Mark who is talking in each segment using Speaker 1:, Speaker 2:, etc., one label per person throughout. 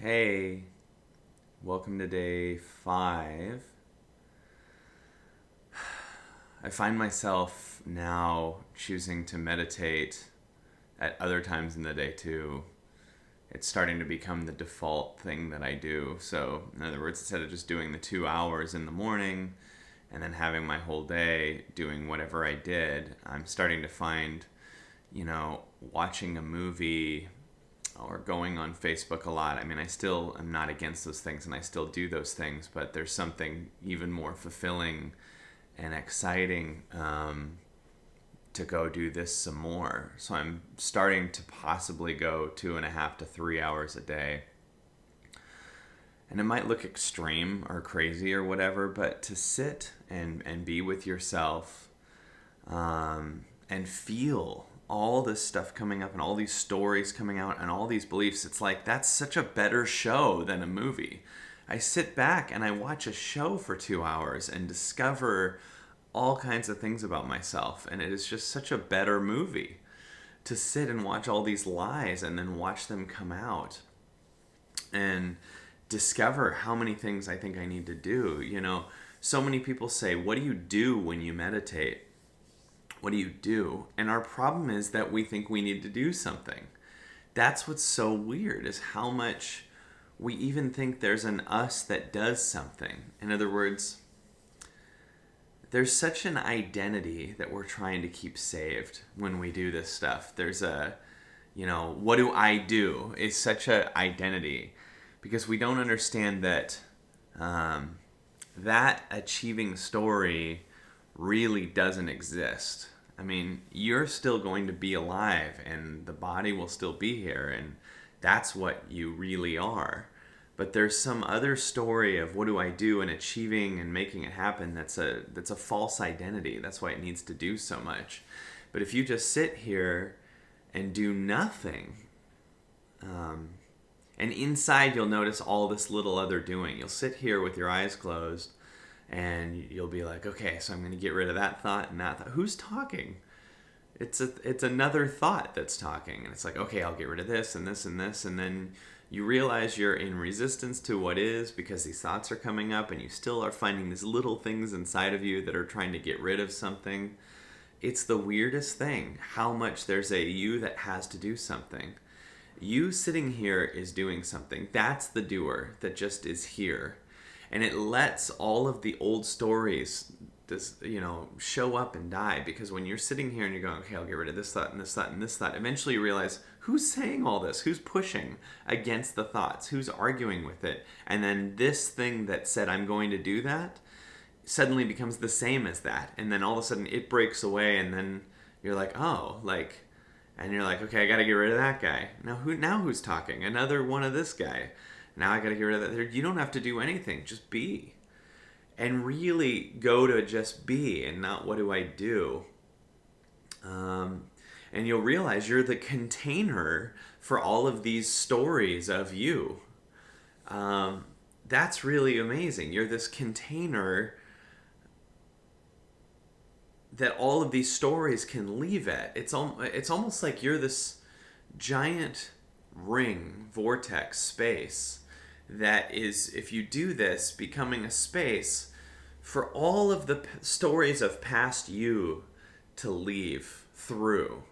Speaker 1: Hey, welcome to day 5. I find myself now choosing to meditate at other times in the day too. It's starting to become the default thing that I do. So, in other words, instead of just doing the 2 hours in the morning and then having my whole day doing whatever I did, I'm starting to find, watching a movie or going on Facebook a lot. I mean, I still am not against those things and I still do those things, but there's something even more fulfilling and exciting to go do this some more. So I'm starting to possibly go 2.5 to 3 hours a day. And it might look extreme or crazy or whatever, but to sit and be with yourself and feel all this stuff coming up and all these stories coming out and all these beliefs, it's like that's such a better show than a movie. I sit back and I watch a show for 2 hours and discover all kinds of things about myself, and it is just such a better movie to sit and watch all these lies and then watch them come out and discover how many things I think I need to do. So many people say, what do you do when you meditate? What do you do? And our problem is that we think we need to do something. That's what's so weird, is how much we even think there's an us that does something. In other words, there's such an identity that we're trying to keep saved when we do this stuff. There's what do I do is such a identity, because we don't understand that that achieving story really doesn't exist. I mean, you're still going to be alive and the body will still be here, and that's what you really are. But there's some other story of what do I do and achieving and making it happen that's a false identity. That's why it needs to do so much. But if you just sit here and do nothing, and inside you'll notice all this little other doing. You'll sit here with your eyes closed and you'll be like, okay, so I'm going to get rid of that thought and that thought. Who's talking? It's another thought that's talking. And it's like, okay, I'll get rid of this and this and this. And then you realize you're in resistance to what is, because these thoughts are coming up and you still are finding these little things inside of you that are trying to get rid of something. It's the weirdest thing how much there's a you that has to do something. You sitting here is doing something. That's the doer that just is here. And it lets all of the old stories show up and die, because when you're sitting here and you're going, okay, I'll get rid of this thought and this thought and this thought, eventually you realize, who's saying all this? Who's pushing against the thoughts? Who's arguing with it? And then this thing that said, I'm going to do that, suddenly becomes the same as that. And then all of a sudden it breaks away, and then you're like, and you're like, okay, I got to get rid of that guy. Now who's talking? Another one of this guy. Now I got to get rid of that. You don't have to do anything. Just be. And really go to just be and not what do I do. And you'll realize you're the container for all of these stories of you. That's really amazing. You're this container that all of these stories can leave at. It's almost like you're this giant ring, vortex, space that is, if you do this, becoming a space for all of the stories of past you to leave through.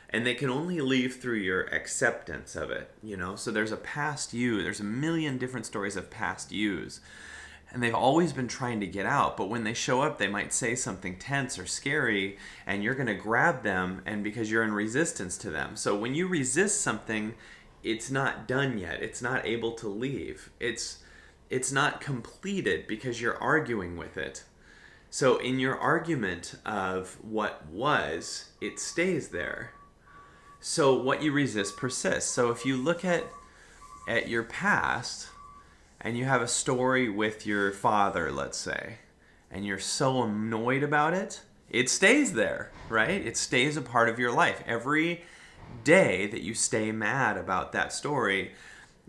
Speaker 1: And they can only leave through your acceptance of it, So there's a past you, there's a million different stories of past yous. And they've always been trying to get out, but when they show up, they might say something tense or scary, and you're going to grab them, and because you're in resistance to them. So when you resist something, it's not done yet. It's not able to leave. It's not completed because you're arguing with it. So in your argument of what was, it stays there. So what you resist persists. So if you look at your past, and you have a story with your father, let's say, and you're so annoyed about it, it stays there, right? It stays a part of your life. Every day that you stay mad about that story,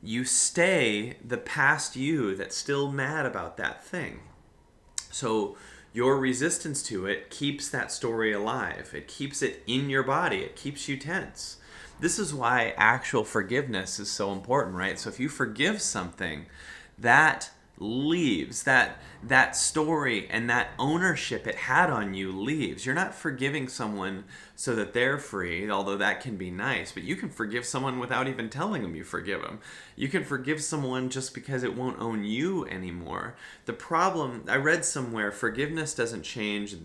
Speaker 1: you stay the past you that's still mad about that thing. So your resistance to it keeps that story alive. It keeps it in your body. It keeps you tense. This is why actual forgiveness is so important, right? So if you forgive something, that leaves, that story and that ownership it had on you leaves. You're not forgiving someone so that they're free, although that can be nice, but you can forgive someone without even telling them you forgive them. You can forgive someone just because it won't own you anymore. The problem, I read somewhere, forgiveness doesn't change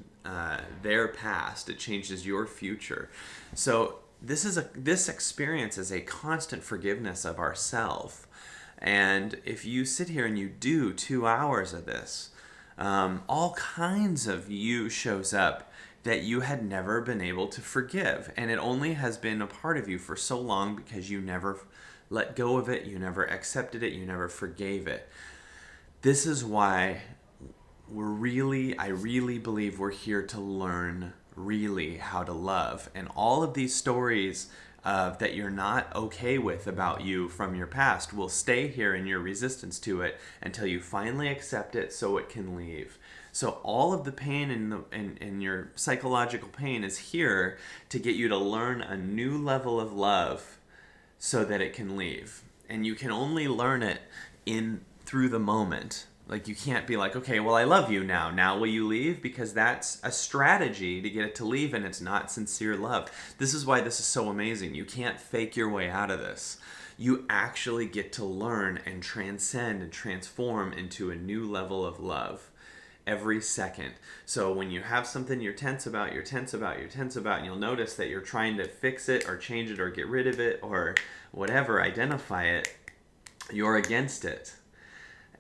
Speaker 1: their past, it changes your future. So this experience is a constant forgiveness of ourself. And if you sit here and you do 2 hours of this, all kinds of you shows up that you had never been able to forgive. And it only has been a part of you for so long because you never let go of it, you never accepted it, you never forgave it. This is why I really believe we're here to learn really how to love. And all of these stories that you're not okay with about you from your past will stay here in your resistance to it until you finally accept it so it can leave. So all of the pain and your psychological pain is here to get you to learn a new level of love so that it can leave. And you can only learn it through the moment. Like, you can't be like, okay, well, I love you now. Now will you leave? Because that's a strategy to get it to leave, and it's not sincere love. This is why this is so amazing. You can't fake your way out of this. You actually get to learn and transcend and transform into a new level of love every second. So when you have something you're tense about, and you'll notice that you're trying to fix it or change it or get rid of it or whatever, identify it, you're against it.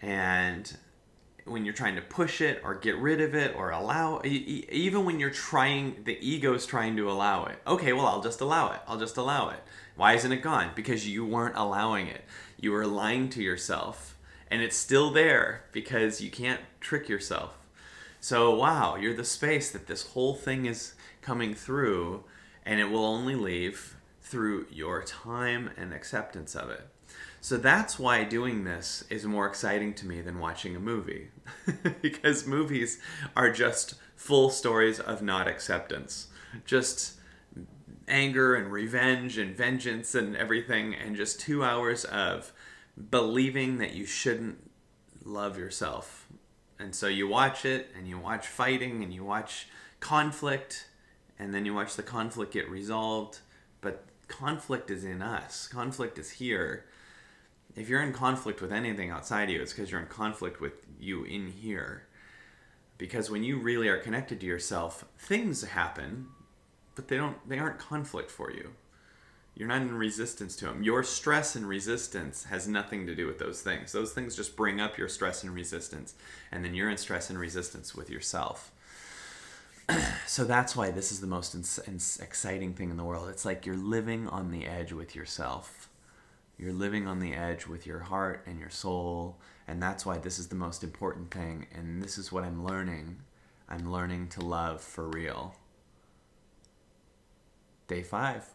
Speaker 1: And when you're trying to push it or get rid of it or allow, even when you're trying, the ego's trying to allow it. Okay, well, I'll just allow it. Why isn't it gone? Because you weren't allowing it. You were lying to yourself. And it's still there because you can't trick yourself. So, wow, you're the space that this whole thing is coming through, and it will only leave through your time and acceptance of it. So that's why doing this is more exciting to me than watching a movie. Because movies are just full stories of not acceptance. Just anger and revenge and vengeance and everything, and just 2 hours of believing that you shouldn't love yourself. And so you watch it, and you watch fighting, and you watch conflict, and then you watch the conflict get resolved. But conflict is in us. Conflict is here. If you're in conflict with anything outside of you, it's because you're in conflict with you in here. Because when you really are connected to yourself, things happen, but they aren't conflict for you. You're not in resistance to them. Your stress and resistance has nothing to do with those things. Those things just bring up your stress and resistance, and then you're in stress and resistance with yourself. So that's why this is the most exciting thing in the world. It's like you're living on the edge with yourself. You're living on the edge with your heart and your soul, and that's why this is the most important thing, and this is what I'm learning. I'm learning to love for real. Day 5.